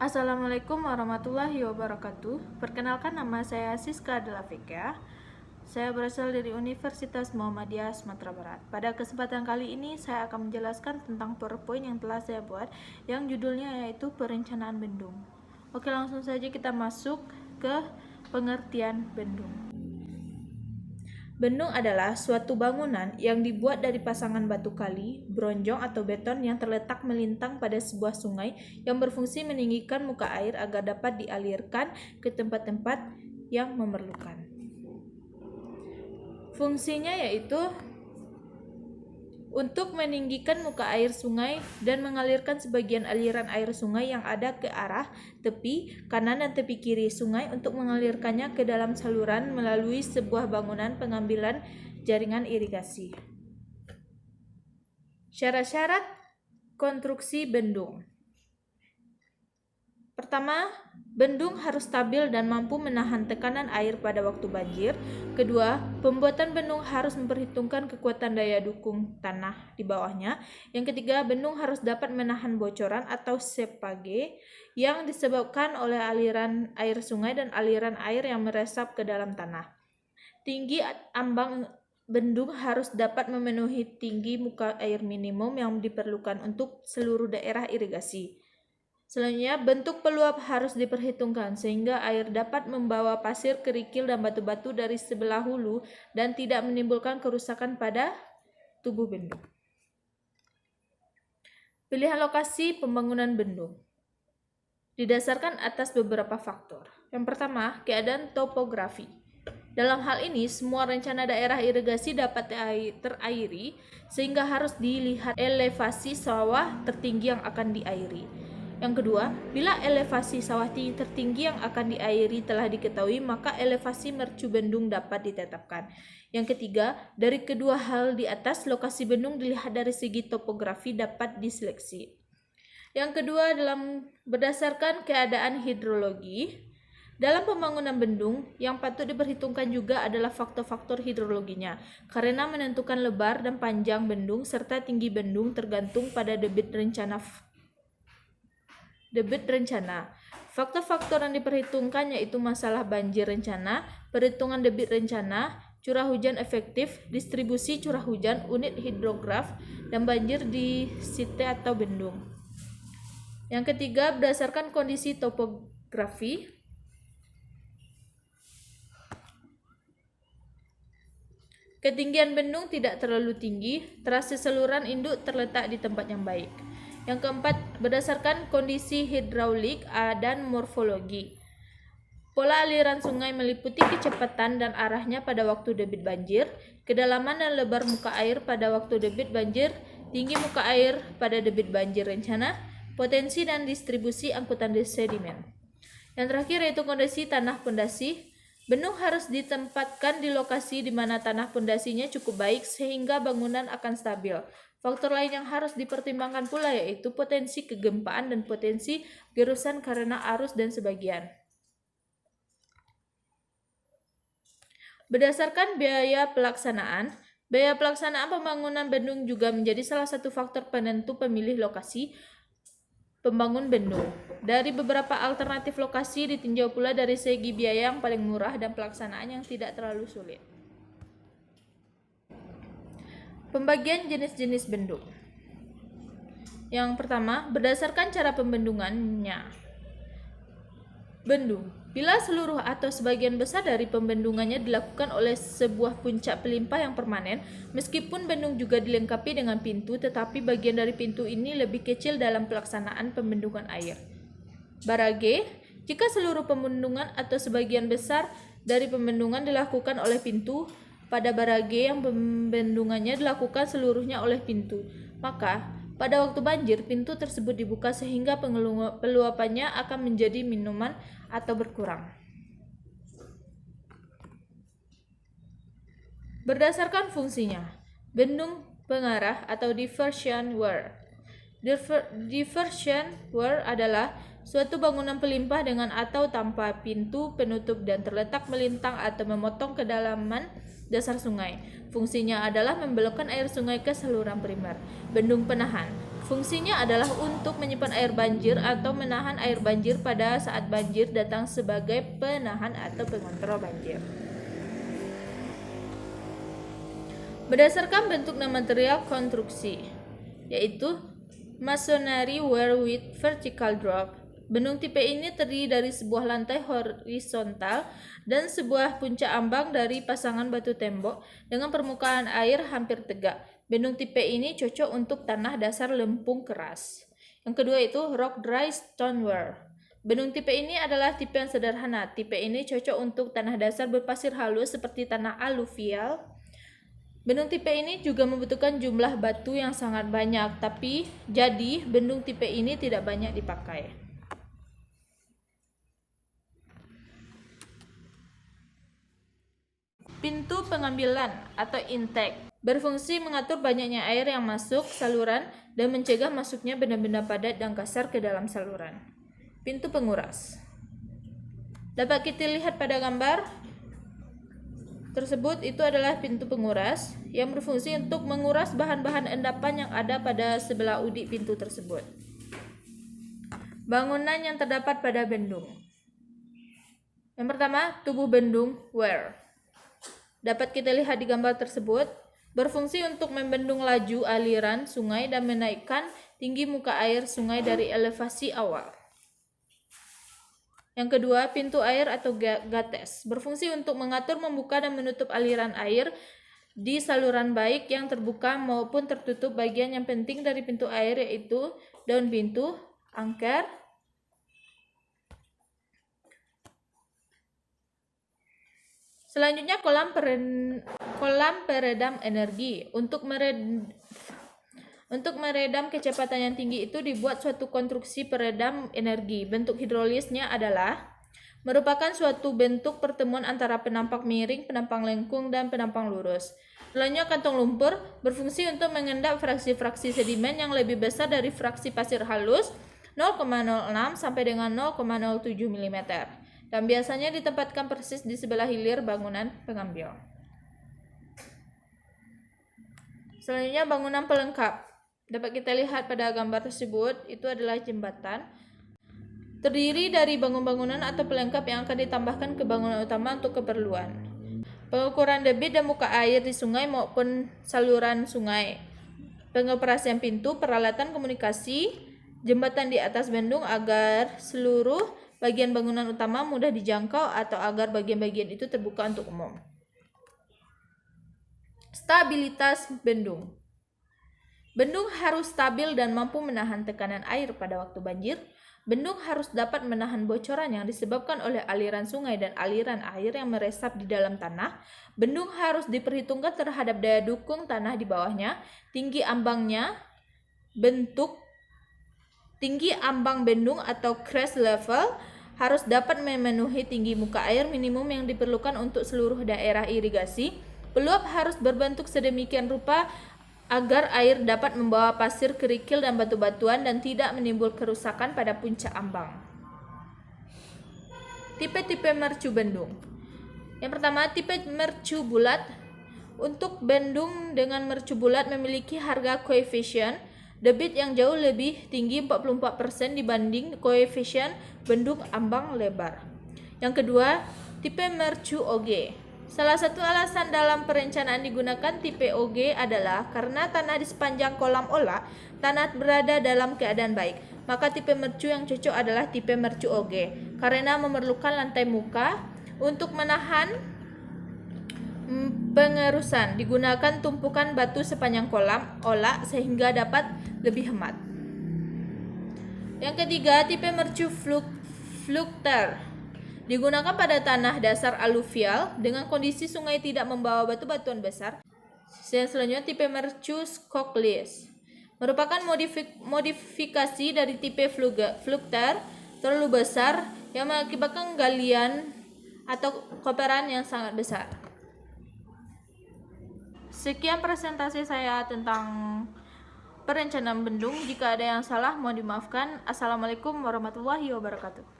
Assalamualaikum warahmatullahi wabarakatuh. Perkenalkan, nama saya Siska Delavika. Saya berasal dari Universitas Muhammadiyah Sumatera Barat. Pada kesempatan kali ini saya akan menjelaskan tentang PowerPoint yang telah saya buat, yang judulnya yaitu Perencanaan Bendung. Oke, langsung saja kita masuk ke pengertian bendung. Bendung adalah suatu bangunan yang dibuat dari pasangan batu kali, bronjong atau beton yang terletak melintang pada sebuah sungai yang berfungsi meninggikan muka air agar dapat dialirkan ke tempat-tempat yang memerlukan. Fungsinya yaitu untuk meninggikan muka air sungai dan mengalirkan sebagian aliran air sungai yang ada ke arah tepi kanan dan tepi kiri sungai untuk mengalirkannya ke dalam saluran melalui sebuah bangunan pengambilan jaringan irigasi. Syarat-syarat konstruksi bendung. Pertama, bendung harus stabil dan mampu menahan tekanan air pada waktu banjir. Kedua, pembuatan bendung harus memperhitungkan kekuatan daya dukung tanah di bawahnya. Yang ketiga, bendung harus dapat menahan bocoran atau seepage yang disebabkan oleh aliran air sungai dan aliran air yang meresap ke dalam tanah. Tinggi ambang bendung harus dapat memenuhi tinggi muka air minimum yang diperlukan untuk seluruh daerah irigasi. Selanjutnya, bentuk peluap harus diperhitungkan sehingga air dapat membawa pasir, kerikil, dan batu-batu dari sebelah hulu dan tidak menimbulkan kerusakan pada tubuh bendung. Pilihan lokasi pembangunan bendung didasarkan atas beberapa faktor. Yang pertama, keadaan topografi. Dalam hal ini, semua rencana daerah irigasi dapat terairi sehingga harus dilihat elevasi sawah tertinggi yang akan diairi. Yang kedua, bila elevasi sawah tertinggi yang akan diairi telah diketahui, maka elevasi mercu bendung dapat ditetapkan. Yang ketiga, dari kedua hal di atas, lokasi bendung dilihat dari segi topografi dapat diseleksi. Yang kedua, berdasarkan keadaan hidrologi. Dalam pembangunan bendung, yang patut diperhitungkan juga adalah faktor-faktor hidrologinya, karena menentukan lebar dan panjang bendung serta tinggi bendung tergantung pada debit rencana. Faktor-faktor yang diperhitungkan yaitu masalah banjir rencana, perhitungan debit rencana, curah hujan efektif, distribusi curah hujan, unit hidrograf, dan banjir di site atau bendung. Yang ketiga, berdasarkan kondisi topografi. Ketinggian bendung tidak terlalu tinggi, trase saluran induk terletak di tempat yang baik. Yang keempat, berdasarkan kondisi hidraulik dan morfologi. Pola aliran sungai meliputi kecepatan dan arahnya pada waktu debit banjir, kedalaman dan lebar muka air pada waktu debit banjir, tinggi muka air pada debit banjir rencana, potensi dan distribusi angkutan sedimen. Yang terakhir yaitu kondisi tanah pondasi. Bendung harus ditempatkan di lokasi di mana tanah pondasinya cukup baik sehingga bangunan akan stabil. Faktor lain yang harus dipertimbangkan pula yaitu potensi kegempaan dan potensi gerusan karena arus dan sebagian. Berdasarkan biaya pelaksanaan pembangunan bendung juga menjadi salah satu faktor penentu pemilih lokasi pembangun bendung. Dari beberapa alternatif lokasi ditinjau pula dari segi biaya yang paling murah dan pelaksanaan yang tidak terlalu sulit. Pembagian jenis-jenis bendung. Yang pertama, berdasarkan cara pembendungannya. Bendung. Bila seluruh atau sebagian besar dari pembendungannya dilakukan oleh sebuah puncak pelimpah yang permanen, meskipun bendung juga dilengkapi dengan pintu, tetapi bagian dari pintu ini lebih kecil dalam pelaksanaan pembendungan air. Barage. Jika seluruh pembendungan atau sebagian besar dari pembendungan dilakukan oleh pintu, pada barage yang pembendungannya dilakukan seluruhnya oleh pintu, maka pada waktu banjir pintu tersebut dibuka sehingga peluapannya akan menjadi minuman atau berkurang. Berdasarkan fungsinya, bendung pengarah atau diversion weir. Diversion weir adalah suatu bangunan pelimpah dengan atau tanpa pintu penutup dan terletak melintang atau memotong kedalaman dasar sungai. Fungsinya adalah membelokkan air sungai ke saluran primer. Bendung penahan. Fungsinya adalah untuk menyimpan air banjir atau menahan air banjir pada saat banjir datang sebagai penahan atau pengontrol banjir. Berdasarkan bentuk dan material konstruksi, yaitu masonry weir with vertical drop. Bendung tipe ini terdiri dari sebuah lantai horizontal dan sebuah puncak ambang dari pasangan batu tembok dengan permukaan air hampir tegak. Bendung tipe ini cocok untuk tanah dasar lempung keras. Yang kedua itu rock dry stoneware. Bendung tipe ini adalah tipe yang sederhana. Tipe ini cocok untuk tanah dasar berpasir halus seperti tanah aluvial. Bendung tipe ini juga membutuhkan jumlah batu yang sangat banyak, jadi bendung tipe ini tidak banyak dipakai. Pintu pengambilan atau intake berfungsi mengatur banyaknya air yang masuk saluran dan mencegah masuknya benda-benda padat dan kasar ke dalam saluran. Pintu penguras dapat kita lihat pada gambar tersebut. Itu adalah pintu penguras yang berfungsi untuk menguras bahan-bahan endapan yang ada pada sebelah udik pintu tersebut. Bangunan yang terdapat pada bendung. Yang pertama, tubuh bendung weir. Dapat kita lihat di gambar tersebut, berfungsi untuk membendung laju aliran sungai dan menaikkan tinggi muka air sungai dari elevasi awal. Yang kedua, pintu air atau gates berfungsi untuk mengatur, membuka, dan menutup aliran air di saluran baik yang terbuka maupun tertutup. Bagian yang penting dari pintu air yaitu daun pintu, angker, selanjutnya kolam peredam energi. Untuk meredam kecepatan yang tinggi itu dibuat suatu konstruksi peredam energi. Bentuk hidrolisnya adalah merupakan suatu bentuk pertemuan antara penampang miring, penampang lengkung, dan penampang lurus. Selanjutnya kantong lumpur berfungsi untuk mengendap fraksi-fraksi sedimen yang lebih besar dari fraksi pasir halus 0,06 sampai dengan 0,07 mm dan biasanya ditempatkan persis di sebelah hilir bangunan pengambil. Selanjutnya bangunan pelengkap. Dapat kita lihat pada gambar tersebut, itu adalah jembatan. Terdiri dari bangunan-bangunan atau pelengkap yang akan ditambahkan ke bangunan utama untuk keperluan pengukuran debit dan muka air di sungai maupun saluran sungai, pengoperasian pintu, peralatan komunikasi, jembatan di atas bendung agar seluruh bagian bangunan utama mudah dijangkau atau agar bagian-bagian itu terbuka untuk umum. Stabilitas bendung. Bendung harus stabil dan mampu menahan tekanan air pada waktu banjir. Bendung harus dapat menahan bocoran yang disebabkan oleh aliran sungai dan aliran air yang meresap di dalam tanah. Bendung harus diperhitungkan terhadap daya dukung tanah di bawahnya, tinggi ambangnya, tinggi ambang bendung atau crest level harus dapat memenuhi tinggi muka air minimum yang diperlukan untuk seluruh daerah irigasi. Peluap harus berbentuk sedemikian rupa agar air dapat membawa pasir, kerikil, dan batu-batuan dan tidak menimbul kerusakan pada puncak ambang. Tipe-tipe mercu bendung. Yang pertama, tipe mercu bulat. Untuk bendung dengan mercu bulat memiliki harga koefisien debit yang jauh lebih tinggi 44% dibanding koefisien bendung ambang lebar. Yang kedua, tipe mercu OG. Salah satu alasan dalam perencanaan digunakan tipe OG adalah karena tanah di sepanjang kolam olah tanah berada dalam keadaan baik. Maka tipe mercu yang cocok adalah tipe mercu OG karena memerlukan lantai muka untuk menahan pengerusan. Digunakan tumpukan batu sepanjang kolam olah sehingga dapat lebih hemat. Yang ketiga, tipe mercu flukter. Digunakan pada tanah dasar aluvial dengan kondisi sungai tidak membawa batu-batuan besar. Selanjutnya tipe mercu Skoklis merupakan modifikasi dari tipe flukter terlalu besar yang mengakibatkan galian atau koperan yang sangat besar. Sekian presentasi saya tentang perencanaan bendung. Jika ada yang salah mohon dimaafkan. Assalamualaikum warahmatullahi wabarakatuh.